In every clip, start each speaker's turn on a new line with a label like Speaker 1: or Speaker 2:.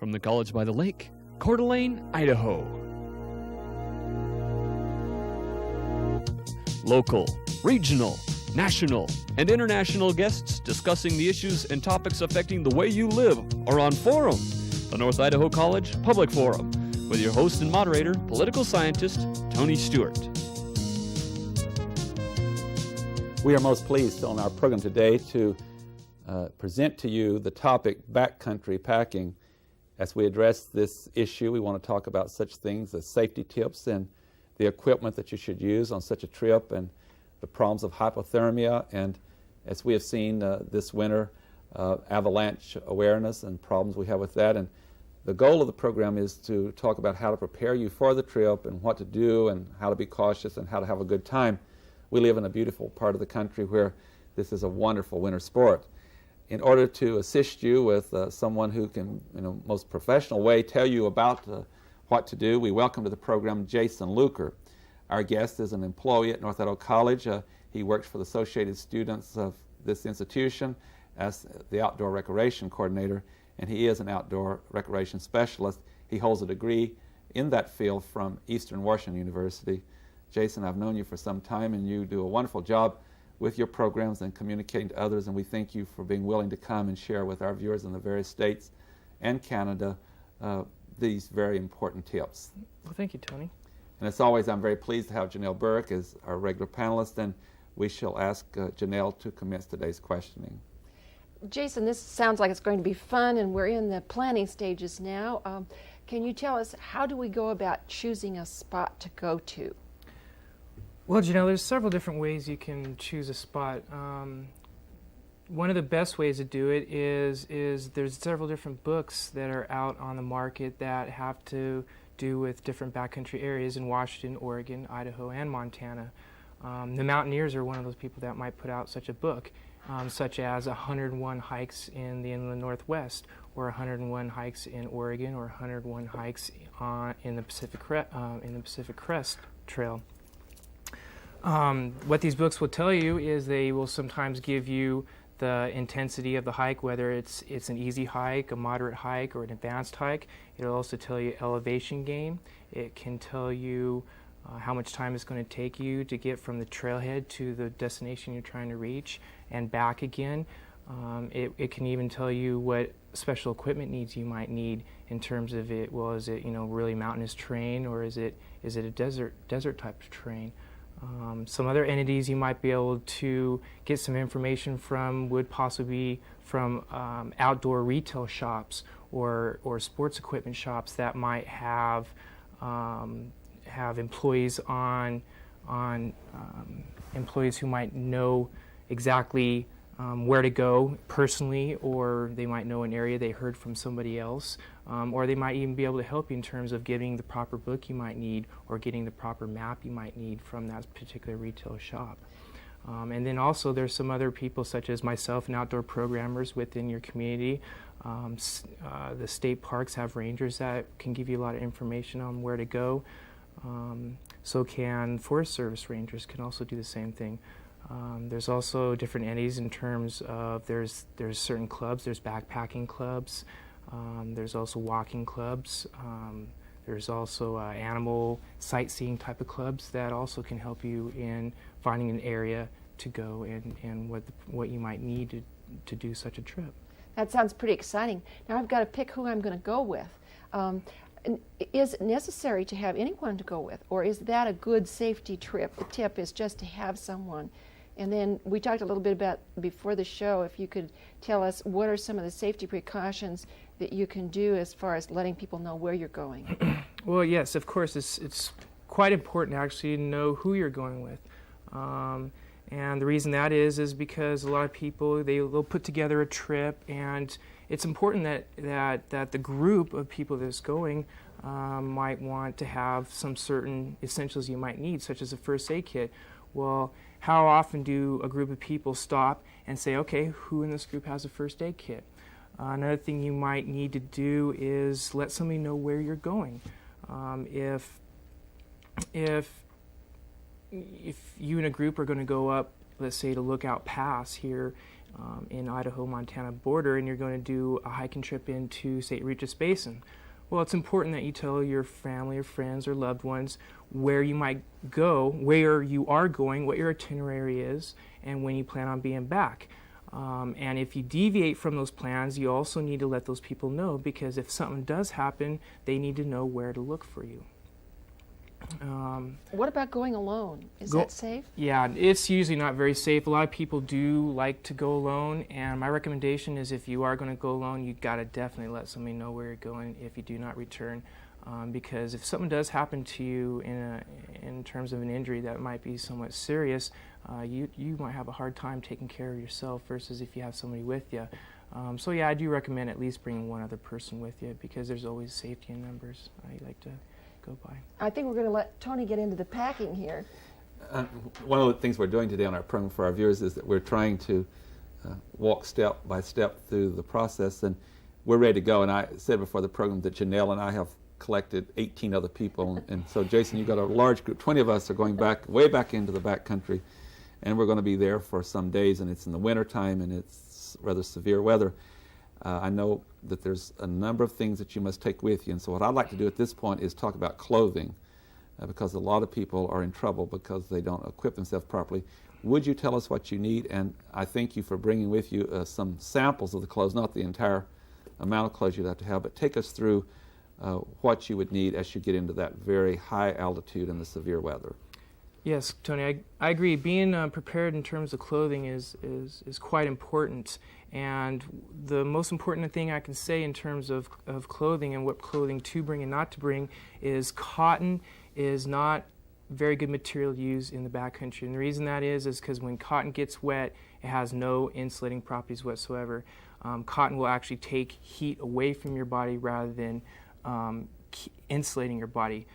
Speaker 1: from the College by the Lake, Coeur d'Alene, Idaho. Local, regional, national, and international guests discussing the issues and topics affecting the way you live are on Forum, the North Idaho College Public Forum, with your host and moderator, political scientist Tony Stewart.
Speaker 2: We are most pleased on our program today to present to you the topic backcountry packing. As we address this issue, we want to talk about such things as safety tips and the equipment that you should use on such a trip, and the problems of hypothermia, and as we have seen this winter, avalanche awareness and problems we have with that. And the goal of the program is to talk about how to prepare you for the trip and what to do and how to be cautious and how to have a good time. We live in a beautiful part of the country where this is a wonderful winter sport. In order to assist you with someone who can, in a most professional way, tell you about what to do, we welcome to the program Jason Lucre. Our guest is an employee at North Idaho College. He works for the Associated Students of this institution as the Outdoor Recreation Coordinator, and he is an outdoor recreation specialist. He holds a degree in that field from Eastern Washington University. Jason, I've known you for some time, and you do a wonderful job with your programs and communicating to others, and we thank you for being willing to come and share with our viewers in the various states and Canada these very important tips.
Speaker 3: Well, thank you, Tony.
Speaker 2: And as always, I'm very pleased to have Janelle Burke as our regular panelist, and we shall ask Janelle to commence today's questioning.
Speaker 4: Jason, this sounds like it's going to be fun, and we're in the planning stages now. Can you tell us, how do we go about choosing a spot to go to?
Speaker 3: Well, Janelle, there's several different ways you can choose a spot. One of the best ways to do it is there's several different books that are out on the market that have to do with different backcountry areas in Washington, Oregon, Idaho, and Montana. The Mountaineers are one of those people that might put out such a book, such as 101 hikes in the inland Northwest, or 101 hikes in Oregon, or 101 hikes in the Pacific Crest Trail. What these books will tell you is they will sometimes give you the intensity of the hike, whether it's an easy hike, a moderate hike, or an advanced hike. It'll also tell you elevation gain. It can tell you how much time it's going to take you to get from the trailhead to the destination you're trying to reach and back again. It can even tell you what special equipment needs you might need in terms of it. Well, is it really mountainous terrain, or is it a desert type of terrain? Some other entities you might be able to get some information from would possibly be from outdoor retail shops or sports equipment shops that might have employees employees who might know exactly where to go personally, or they might know an area they heard from somebody else, or they might even be able to help you in terms of getting the proper book you might need or getting the proper map you might need from that particular retail shop. And then also there's some other people such as myself and outdoor programmers within your community. The state parks have rangers that can give you a lot of information on where to go. So can Forest Service rangers can also do the same thing. There's also different entities in terms of there's certain clubs. There's backpacking clubs. There's also walking clubs. There's also animal sightseeing type of clubs that also can help you in finding an area to go and what you might need to do such a trip.
Speaker 4: That sounds pretty exciting. Now I've got to pick who I'm going to go with. Is it necessary to have anyone to go with, or is that a good safety trip? The tip is just to have someone. And then we talked a little bit about before the show, if you could tell us what are some of the safety precautions that you can do as far as letting people know where you're going.
Speaker 3: Well, yes, of course, it's quite important actually to know who you're going with. And the reason that is because a lot of people, they'll put together a trip, and it's important that the group of people that's going might want to have some certain essentials you might need, such as a first aid kit. Well, how often do a group of people stop and say, okay, who in this group has a first aid kit? Another thing you might need to do is let somebody know where you're going. If you and a group are going to go up, let's say, to Lookout Pass here in Idaho-Montana border and you're going to do a hiking trip into St. Regis Basin. Well, it's important that you tell your family or friends or loved ones where you might go, where you are going, what your itinerary is, and when you plan on being back. And if you deviate from those plans, you also need to let those people know, because if something does happen, they need to know where to look for you.
Speaker 4: What about going alone? Is that safe?
Speaker 3: Yeah, it's usually not very safe. A lot of people do like to go alone, and my recommendation is if you are going to go alone, you've got to definitely let somebody know where you're going if you do not return. Because if something does happen to you in terms of an injury that might be somewhat serious, you might have a hard time taking care of yourself versus if you have somebody with you. So yeah, I do recommend at least bringing one other person with you, because there's always safety in numbers. I like to go by.
Speaker 4: I think we're going to let Tony get into the packing here.
Speaker 2: One of the things we're doing today on our program for our viewers is that we're trying to walk step by step through the process, and we're ready to go. And I said before the program that Janelle and I have collected 18 other people, and so Jason, you've got a large group. 20 of us are going back, way back into the backcountry, and we're going to be there for some days, and it's in the winter time and it's rather severe weather. I know that there's a number of things that you must take with you, and so what I'd like to do at this point is talk about clothing, because a lot of people are in trouble because they don't equip themselves properly. Would you tell us what you need? And I thank you for bringing with you some samples of the clothes, not the entire amount of clothes you'd have to have, but take us through what you would need as you get into that very high altitude and the severe weather.
Speaker 3: Yes, Tony, I agree. Being prepared in terms of clothing is quite important. And the most important thing I can say in terms of clothing and what clothing to bring and not to bring is cotton is not very good material to use in the backcountry. And the reason that is because when cotton gets wet, it has no insulating properties whatsoever. Cotton will actually take heat away from your body rather than insulating your body.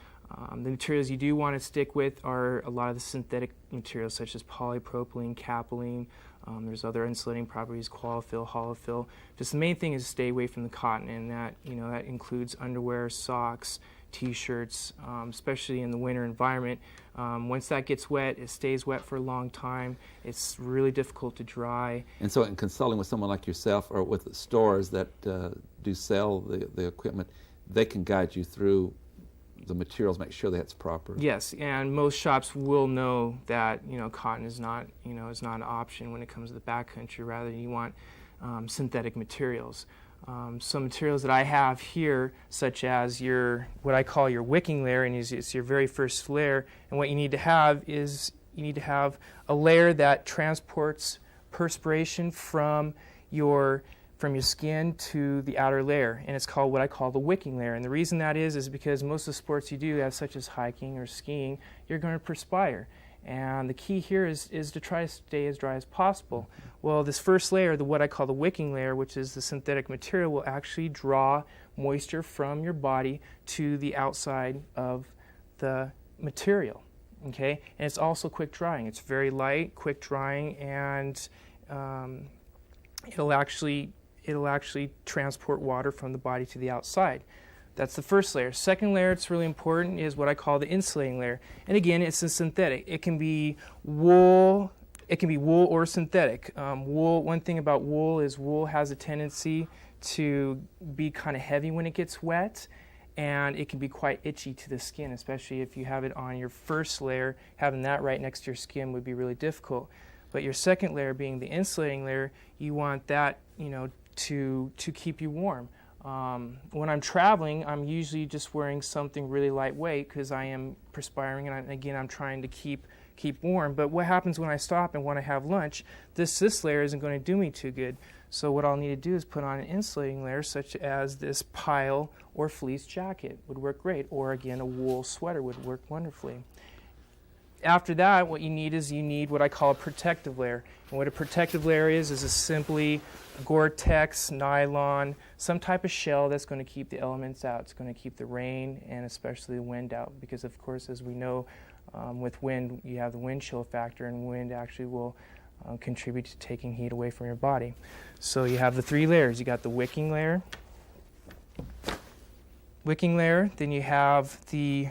Speaker 3: The materials you do want to stick with are a lot of the synthetic materials such as polypropylene, capylene. There's other insulating properties, qualifill, holofill. Just the main thing is to stay away from the cotton, and that includes underwear, socks, T-shirts, especially in the winter environment. Once that gets wet, it stays wet for a long time. It's really difficult to dry.
Speaker 2: And so in consulting with someone like yourself or with stores that do sell the equipment, they can guide you through the materials, make sure that's proper.
Speaker 3: Yes, and most shops will know that cotton is not an option when it comes to the backcountry. Rather, you want synthetic materials. Some materials that I have here, such as what I call your wicking layer, and it's your very first layer. And what you need to have is a layer that transports perspiration from your skin to the outer layer, and it's called what I call the wicking layer. And the reason that is because most of the sports you do, such as hiking or skiing, you're going to perspire. And the key here is to try to stay as dry as possible. Well, this first layer, what I call the wicking layer, which is the synthetic material, will actually draw moisture from your body to the outside of the material. Okay, and it's also quick drying. It's very light, quick drying, and it'll actually transport water from the body to the outside. That's the first layer. Second layer, it's really important, is what I call the insulating layer. And again, it's a synthetic. It can be wool. It can be wool or synthetic. Wool. One thing about wool is wool has a tendency to be kind of heavy when it gets wet, and it can be quite itchy to the skin, especially if you have it on your first layer. Having that right next to your skin would be really difficult. But your second layer, being the insulating layer, you want that, to keep you warm. When I'm traveling, I'm usually just wearing something really lightweight because I am perspiring, and again, I'm trying to keep warm. But what happens when I stop and when I have lunch? This layer isn't going to do me too good. So what I'll need to do is put on an insulating layer, such as this pile or fleece jacket would work great, or again, a wool sweater would work wonderfully. After that, what you need what I call a protective layer. And what a protective layer is simply Gore-Tex, nylon, some type of shell that's going to keep the elements out. It's going to keep the rain and especially the wind out, because of course, as we know, with wind, you have the wind chill factor, and wind actually will contribute to taking heat away from your body. So you have the three layers. You got the wicking layer, then you have the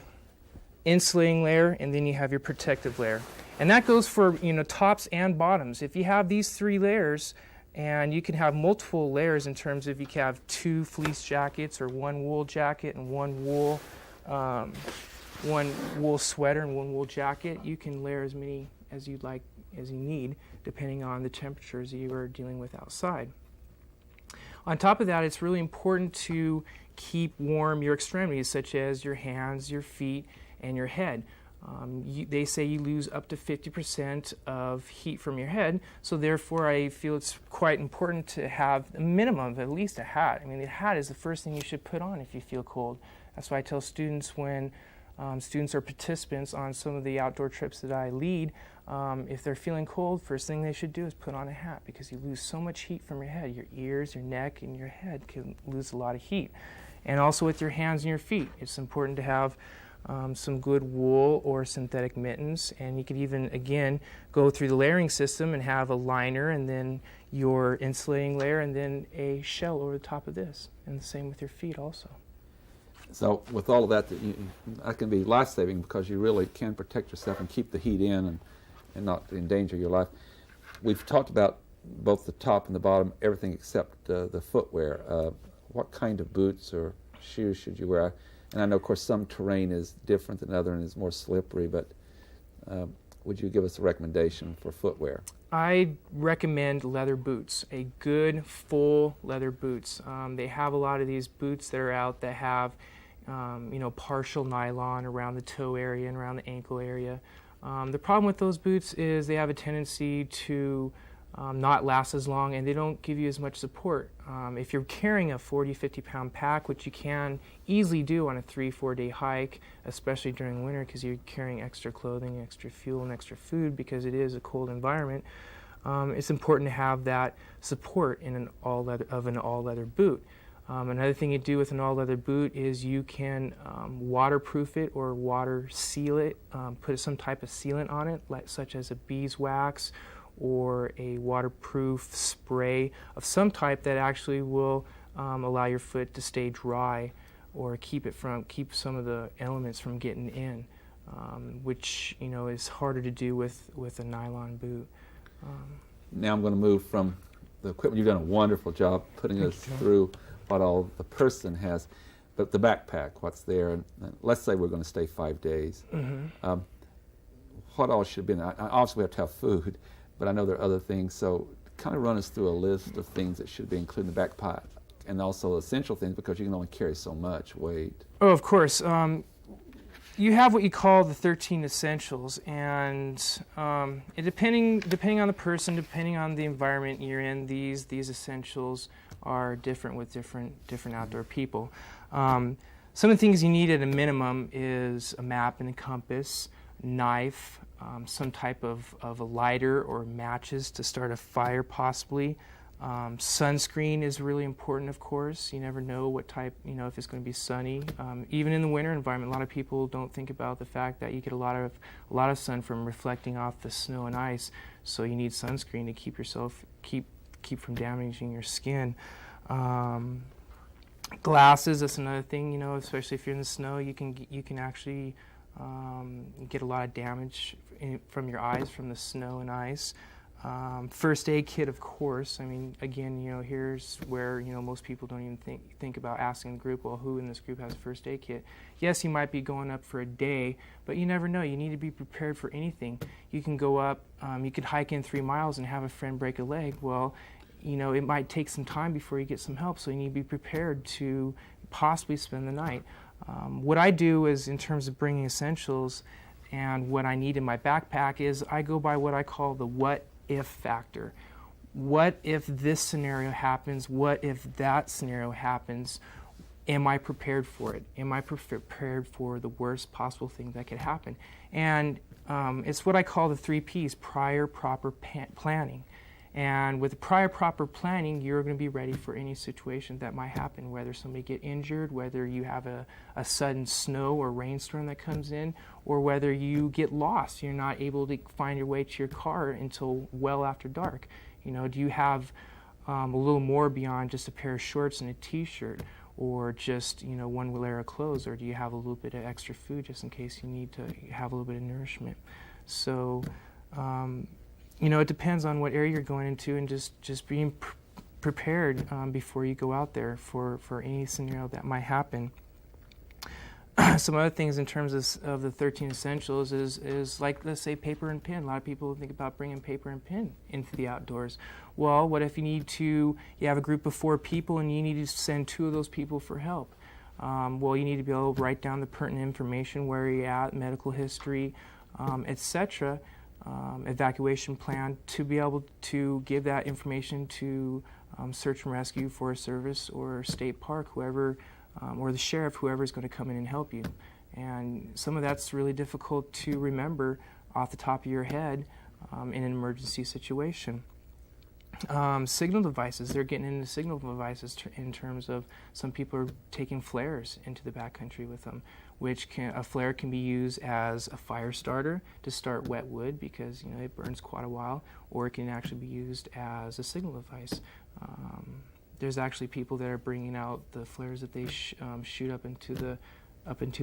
Speaker 3: insulating layer, and then you have your protective layer. And that goes for tops and bottoms. If you have these three layers, And you can have multiple layers in terms of you can have 2 fleece jackets or 1 wool jacket and 1 wool sweater and 1 wool jacket. You can layer as many as you'd like, as you need, depending on the temperatures that you are dealing with outside. On top of that, it's really important to keep warm your extremities, such as your hands, your feet, and your head. They say you lose up to 50% of heat from your head, so therefore I feel it's quite important to have a minimum of at least a hat. I mean, the hat is the first thing you should put on if you feel cold. That's why I tell students when students are participants on some of the outdoor trips that I lead, if they're feeling cold, first thing they should do is put on a hat, because you lose so much heat from your head. Your ears, your neck, and your head can lose a lot of heat. And also with your hands and your feet, it's important to have some good wool or synthetic mittens, and you could even, again, go through the layering system and have a liner and then your insulating layer and then a shell over the top of this, and the same with your feet also.
Speaker 2: So with all of that, that can be life-saving, because you really can protect yourself and keep the heat in and not endanger your life. We've talked about both the top and the bottom, everything except the footwear. What kind of boots or shoes should you wear? And I know, of course, some terrain is different than other and is more slippery, but would you give us a recommendation for footwear?
Speaker 3: I recommend leather boots, a good full leather boots. They have a lot of these boots that are out that have partial nylon around the toe area and around the ankle area. The problem with those boots is they have a tendency to not last as long, and they don't give you as much support. If you're carrying a 40-50 pound pack, which you can easily do on a 3-4 day hike, especially during winter, because you're carrying extra clothing, extra fuel, and extra food, because it is a cold environment, it's important to have that support in an all-leather boot. Another thing you do with an all-leather boot is you can waterproof it or water seal it, put some type of sealant on it, such as a beeswax or a waterproof spray of some type that actually will allow your foot to stay dry or keep some of the elements from getting in, which is harder to do with a nylon boot.
Speaker 2: Now I'm going to move from the equipment. You've done a wonderful job putting us through what all the person has, but the backpack, what's there, and let's say we're going to stay 5 days. Mm-hmm. What all should be in there? Obviously we have to have food, but I know there are other things, so kind of run us through a list of things that should be included in the backpack, and also essential things, because you can only carry so much weight.
Speaker 3: Oh, of course. You have what you call the 13 essentials, and depending on the person, depending on the environment you're in, these essentials are different with different outdoor people. Some of the things you need at a minimum is a map and a compass, knife, some type of a lighter or matches to start a fire possibly. Sunscreen is really important, of course. You never know what type, if it's going to be sunny. Even in the winter environment, a lot of people don't think about the fact that you get a lot of sun from reflecting off the snow and ice. So you need sunscreen to keep from damaging your skin. Glasses, that's another thing. Especially if you're in the snow, you can actually get a lot of damage from your eyes from the snow and ice. First aid kit, of course. I mean, again, here's where most people don't even think about asking the group, well, who in this group has a first aid kit? Yes, you might be going up for a day, but you never know. You need to be prepared for anything. You can go up, you could hike in 3 miles and have a friend break a leg. Well, it might take some time before you get some help, so you need to be prepared to possibly spend the night. What I do is, in terms of bringing essentials and what I need in my backpack, is I go by what I call the what if factor. What if this scenario happens? What if that scenario happens? Am I prepared for it? Am I prepared for the worst possible thing that could happen? And it's what I call the 3 Ps, prior, proper, planning. And with prior proper planning, you're going to be ready for any situation that might happen, whether somebody get injured, whether you have a sudden snow or rainstorm that comes in, or whether you get lost. You're not able to find your way to your car until well after dark. Do you have a little more beyond just a pair of shorts and a t-shirt, or just 1 layer of clothes, or do you have a little bit of extra food just in case you need to have a little bit of nourishment? So it depends on what area you're going into, and just being prepared before you go out there for any scenario that might happen. Some other things in terms of the 13 essentials is like, let's say, paper and pen. A lot of people think about bringing paper and pen into the outdoors. Well, what if you have a group of 4 people and you need to send 2 of those people for help? Well, you need to be able to write down the pertinent information, where you're at, medical history, etc., evacuation plan, to be able to give that information to search and rescue, Forest Service, or state park, whoever, or the sheriff, whoever is going to come in and help you. And some of that's really difficult to remember off the top of your head in an emergency situation. Signal devices, they're getting into signal devices in terms of some people are taking flares into the backcountry with them, a flare can be used as a fire starter to start wet wood, because it burns quite a while, or it can actually be used as a signal device. There's actually people that are bringing out the flares that they shoot up into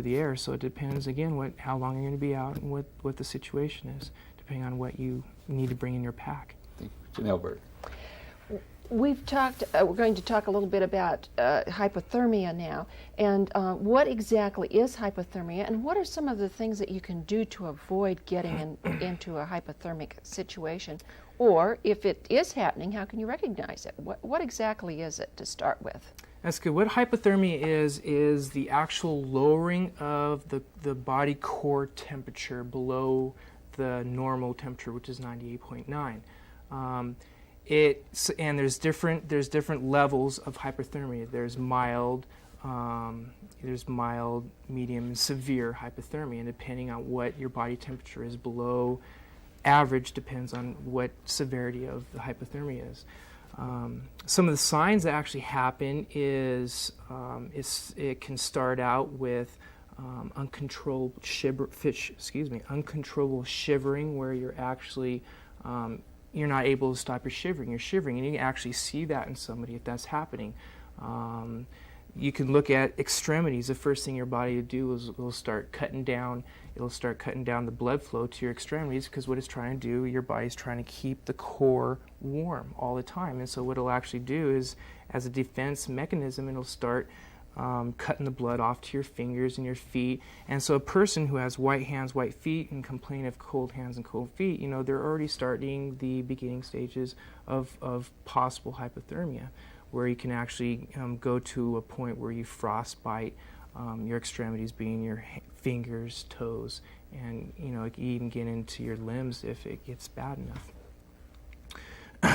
Speaker 3: the air. So it depends again how long you're going to be out and what the situation is, depending on what you need to bring in your pack.
Speaker 2: Janelle Bird.
Speaker 4: We've talked, we're going to talk a little bit about hypothermia now, and what exactly is hypothermia, and what are some of the things that you can do to avoid getting into a hypothermic situation? Or if it is happening, how can you recognize it? What exactly is it to start with?
Speaker 3: That's good. What hypothermia is the actual lowering of the body core temperature below the normal temperature, which is 98.9. And there's different levels of hypothermia. There's mild, medium, and severe hypothermia, and depending on what your body temperature is below average depends on what severity of the hypothermia is. Some of the signs that actually happen is it can start out with uncontrollable shivering, where you're actually you're not able to stop your shivering. You're shivering, and you can actually see that in somebody if that's happening. You can look at extremities. The first thing your body will do is it'll start cutting down the blood flow to your extremities, because what it's trying to do, your body's trying to keep the core warm all the time. And so what it'll actually do is, as a defense mechanism, it'll start cutting the blood off to your fingers and your feet. And so a person who has white hands, white feet, and complain of cold hands and cold feet, they're already starting the beginning stages of possible hypothermia, where you can actually go to a point where you frostbite your extremities, being your fingers, toes, and you can even get into your limbs if it gets bad enough.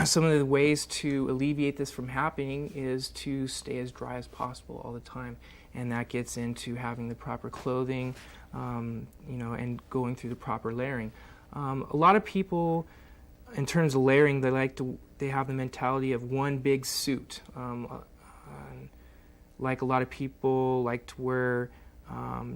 Speaker 3: Some of the ways to alleviate this from happening is to stay as dry as possible all the time, and that gets into having the proper clothing, and going through the proper layering. A lot of people, in terms of layering, they have the mentality of one big suit. Like a lot of people like to wear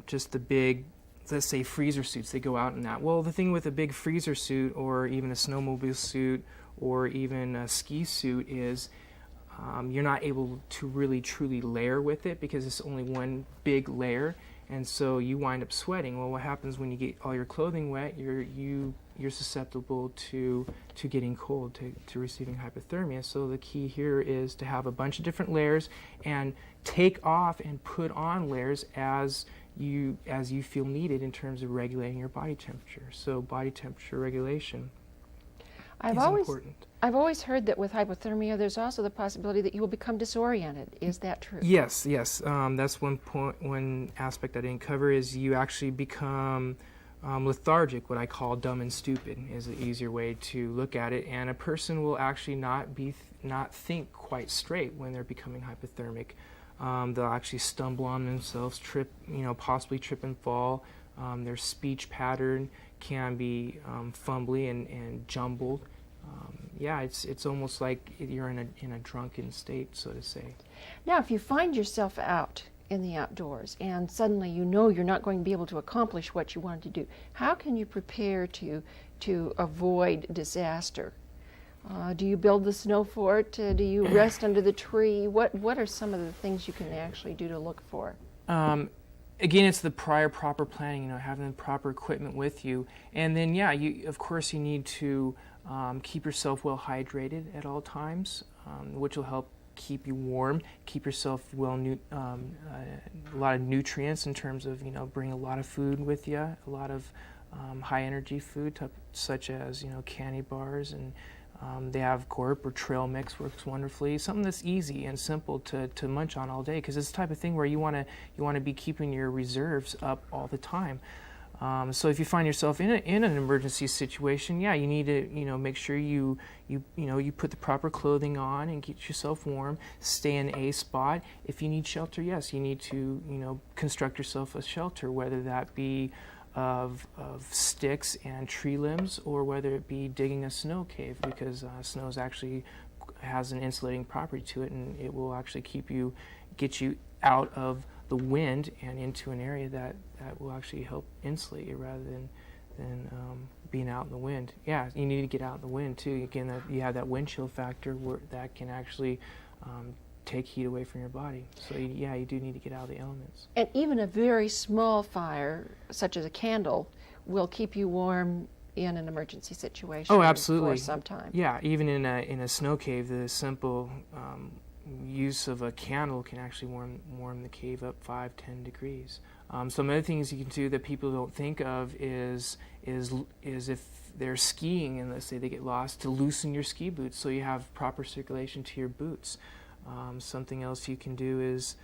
Speaker 3: just the big, let's say, freezer suits. They go out in that. Well, the thing with a big freezer suit, or even a snowmobile suit, or even a ski suit, is you're not able to really truly layer with it, because it's only one big layer, and so you wind up sweating. Well, what happens when you get all your clothing wet? You're susceptible to getting cold, to receiving hypothermia. So the key here is to have a bunch of different layers and take off and put on layers as you feel needed in terms of regulating your body temperature. So body temperature regulation is important.
Speaker 4: I've always heard that with hypothermia, there's also the possibility that you will become disoriented. Is that true?
Speaker 3: Yes. That's one aspect I didn't cover, is you actually become lethargic. What I call dumb and stupid is an easier way to look at it, and a person will actually not think quite straight when they're becoming hypothermic. They'll actually stumble on themselves, trip, possibly trip and fall. Their speech pattern can be fumbly and jumbled. It's almost like you're in a drunken state, so to say.
Speaker 4: Now, if you find yourself out in the outdoors and suddenly you're not going to be able to accomplish what you wanted to do, how can you prepare to avoid disaster? Do you build the snow fort? Do you rest under the tree? What are some of the things you can actually do to look for?
Speaker 3: Again, it's the proper planning, having the proper equipment with you. And then, of course, you need to Keep yourself well hydrated at all times, which will help keep you warm. Keep yourself a lot of nutrients in terms of, bring a lot of food with you, a lot of high energy food such as, candy bars, and they have Gorp or trail mix works wonderfully. Something that's easy and simple to munch on all day, because it's the type of thing where you want to be keeping your reserves up all the time. So if you find yourself in an emergency situation, you need to make sure you put the proper clothing on and get yourself warm. Stay in a spot. If you need shelter, yes, you need to construct yourself a shelter, whether that be of sticks and tree limbs, or whether it be digging a snow cave, because snow actually has an insulating property to it, and it will actually get you out of the wind and into an area that will actually help insulate you rather than being out in the wind. Yeah, you need to get out in the wind too. Again, you have that wind chill factor that can actually take heat away from your body. So you do need to get out of the elements. And
Speaker 4: even a very small fire, such as a candle, will keep you warm in an emergency situation.
Speaker 3: Oh, absolutely.
Speaker 4: For some time.
Speaker 3: Yeah, even in a snow cave, the simple use of a candle can actually warm the cave up 5-10 degrees. Some other things you can do that people don't think of is if they're skiing and let's say they get lost, to loosen your ski boots so you have proper circulation to your boots. Something else you can do is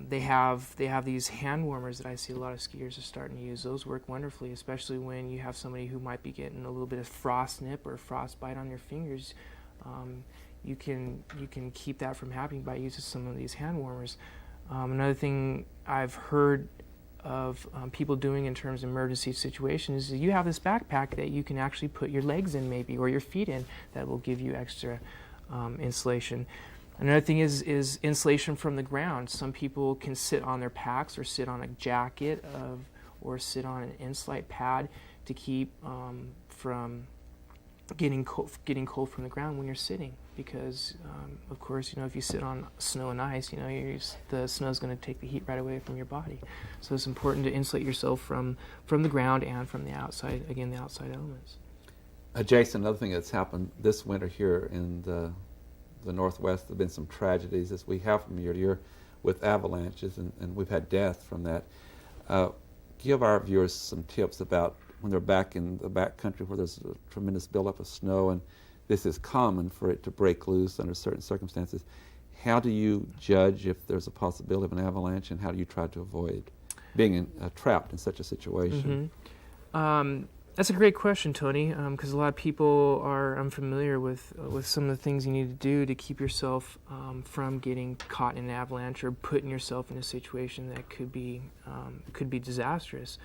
Speaker 3: they have these hand warmers that I see a lot of skiers are starting to use. Those work wonderfully, especially when you have somebody who might be getting a little bit of frost nip or frostbite on your fingers. You can keep that from happening by using some of these hand warmers. Another thing I've heard of people doing in terms of emergency situations is you have this backpack that you can actually put your legs in maybe, or your feet in, that will give you extra insulation. Another thing is insulation from the ground. Some people can sit on their packs or sit on a jacket or sit on an insulate pad to keep from getting cold from the ground when you're sitting, because of course if you sit on snow and ice, the snow is going to take the heat right away from your body. So it's important to insulate yourself from the ground and from the outside, again, the outside elements.
Speaker 2: Jason, another thing that's happened this winter here in the Northwest, there have been some tragedies, as we have from year to year, with avalanches, and we've had death from that. Give our viewers some tips about when they're back in the backcountry where there's a tremendous buildup of snow, and this is common for it to break loose under certain circumstances. How do you judge if there's a possibility of an avalanche, and how do you try to avoid being trapped in such a situation?
Speaker 3: Mm-hmm. That's a great question, Tony, because a lot of people are unfamiliar with some of the things you need to do to keep yourself from getting caught in an avalanche or putting yourself in a situation that could be disastrous.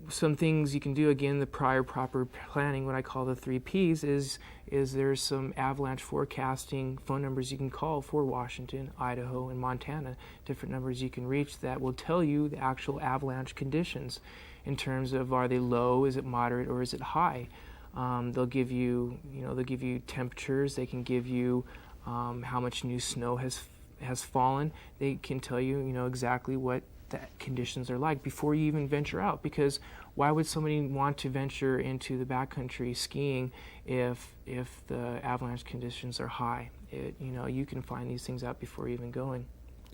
Speaker 3: Some things you can do, again, the prior proper planning, what I call the 3 Ps, is there's some avalanche forecasting phone numbers you can call for Washington, Idaho, and Montana, different numbers you can reach that will tell you the actual avalanche conditions in terms of, are they low, is it moderate, or is it high? They'll give you temperatures, they can give you how much new snow has fallen. They can tell you, exactly what the conditions are like before you even venture out, because why would somebody want to venture into the backcountry skiing if the avalanche conditions are high? You can find these things out before even going.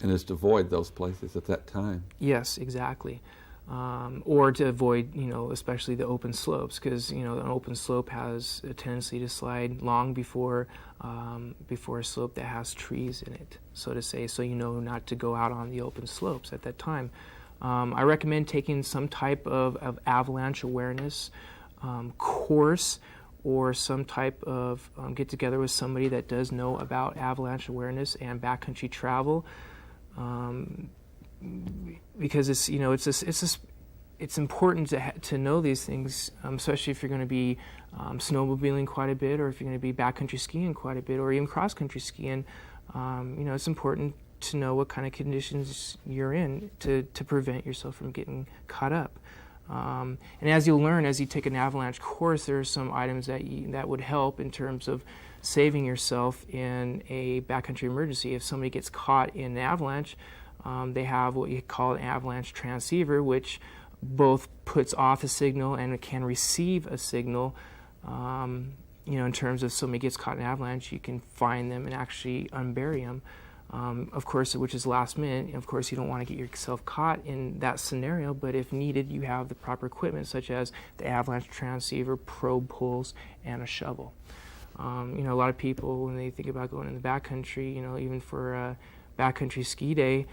Speaker 2: And it's to avoid those places at that time.
Speaker 3: Yes, exactly. Or to avoid, especially the open slopes, because an open slope has a tendency to slide long before a slope that has trees in it, so to say. So not to go out on the open slopes at that time. I recommend taking some type of avalanche awareness course, or some type of get together with somebody that does know about avalanche awareness and backcountry travel. Because it's important to know these things, especially if you're going to be snowmobiling quite a bit, or if you're going to be backcountry skiing quite a bit, or even cross-country skiing. It's important to know what kind of conditions you're in to prevent yourself from getting caught up. And as you'll learn, as you take an avalanche course, there are some items that would help in terms of saving yourself in a backcountry emergency. If somebody gets caught in an avalanche, they have what you call an Avalanche Transceiver, which both puts off a signal and it can receive a signal in terms of somebody gets caught in an avalanche, you can find them and actually unbury them. Of course, which is last minute. Of course, you don't want to get yourself caught in that scenario, but if needed, you have the proper equipment such as the Avalanche Transceiver, probe poles, and a shovel. A lot of people, when they think about going in the backcountry, even for a backcountry ski day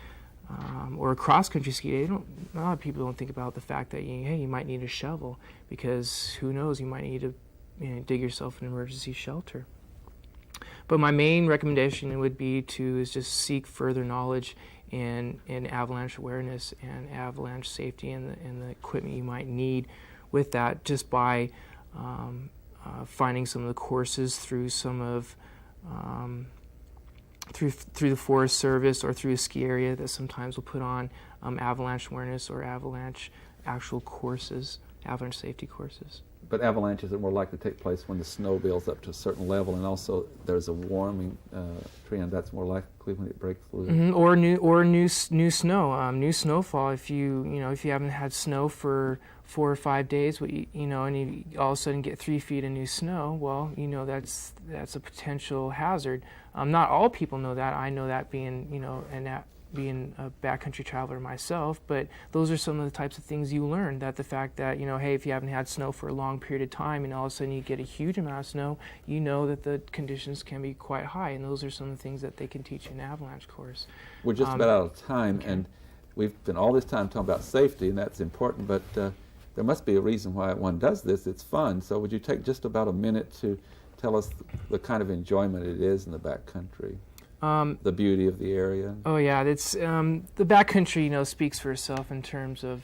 Speaker 3: or a cross-country ski day, a lot of people don't think about the fact that you might need a shovel, because who knows, you might need to dig yourself an emergency shelter. But my main recommendation would be is just seek further knowledge in avalanche awareness and avalanche safety and the equipment you might need with that, just by finding some of the courses through some of through the Forest Service or through a ski area that sometimes will put on avalanche awareness or avalanche actual courses, avalanche safety courses.
Speaker 2: But avalanches are more likely to take place when the snow builds up to a certain level, and also there's a warming trend. That's more likely when it breaks loose.
Speaker 3: Mm-hmm. Or new snow, new snowfall. If you haven't had snow for 4 or 5 days, and you all of a sudden get 3 feet of new snow, well, that's a potential hazard. Not all people know that. I know that being being a backcountry traveler myself, but those are some of the types of things you learn, that the fact that, hey, if you haven't had snow for a long period of time and all of a sudden you get a huge amount of snow, you know that the conditions can be quite high, and those are some of the things that they can teach you in an avalanche course.
Speaker 2: We're just about out of time,
Speaker 3: okay.
Speaker 2: And we've spent all this time talking about safety, and that's important, but there must be a reason why one does this. It's fun. So would you take just about a minute to tell us the kind of enjoyment it is in the backcountry? The beauty of the area.
Speaker 3: Oh yeah, it's the backcountry. Speaks for itself in terms of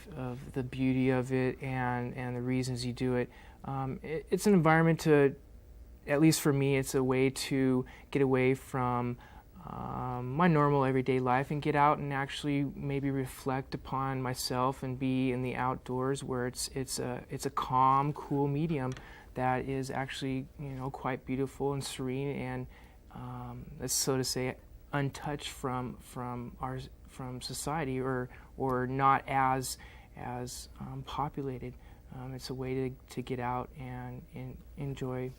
Speaker 3: the beauty of it and the reasons you do it. It's an environment to, at least for me, it's a way to get away from my normal everyday life and get out and actually maybe reflect upon myself and be in the outdoors, where it's a calm, cool medium that is actually quite beautiful and serene and that's, so to say, untouched from society or not as populated. It's a way to get out and enjoy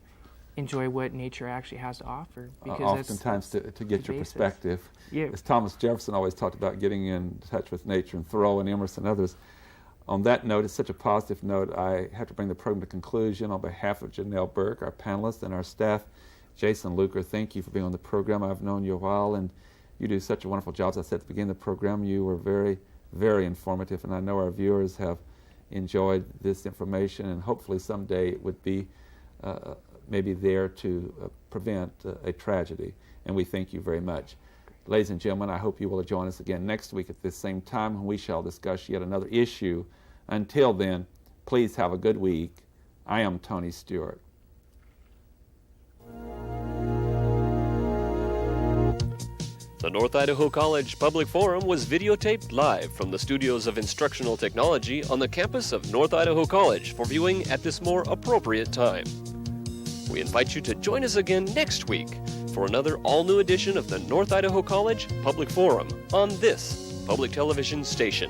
Speaker 3: what nature actually has to offer. Because
Speaker 2: oftentimes to get your
Speaker 3: basis.
Speaker 2: perspective.
Speaker 3: Yeah.
Speaker 2: As Thomas Jefferson always talked about, getting in touch with nature, and Thoreau and Emerson and others. On that note, it's such a positive note, I have to bring the program to conclusion. On behalf of Janelle Burke, our panelists, and our staff, Jason Lucre, thank you for being on the program. I've known you a while, and you do such a wonderful job. As I said at the beginning of the program, you were very, very informative, and I know our viewers have enjoyed this information, and hopefully someday it would be maybe there to prevent a tragedy. And we thank you very much. Ladies and gentlemen, I hope you will join us again next week at this same time when we shall discuss yet another issue. Until then, please have a good week. I am Tony Stewart.
Speaker 1: The North Idaho College Public Forum was videotaped live from the studios of Instructional Technology on the campus of North Idaho College for viewing at this more appropriate time. We invite you to join us again next week for another all-new edition of the North Idaho College Public Forum on this public television station.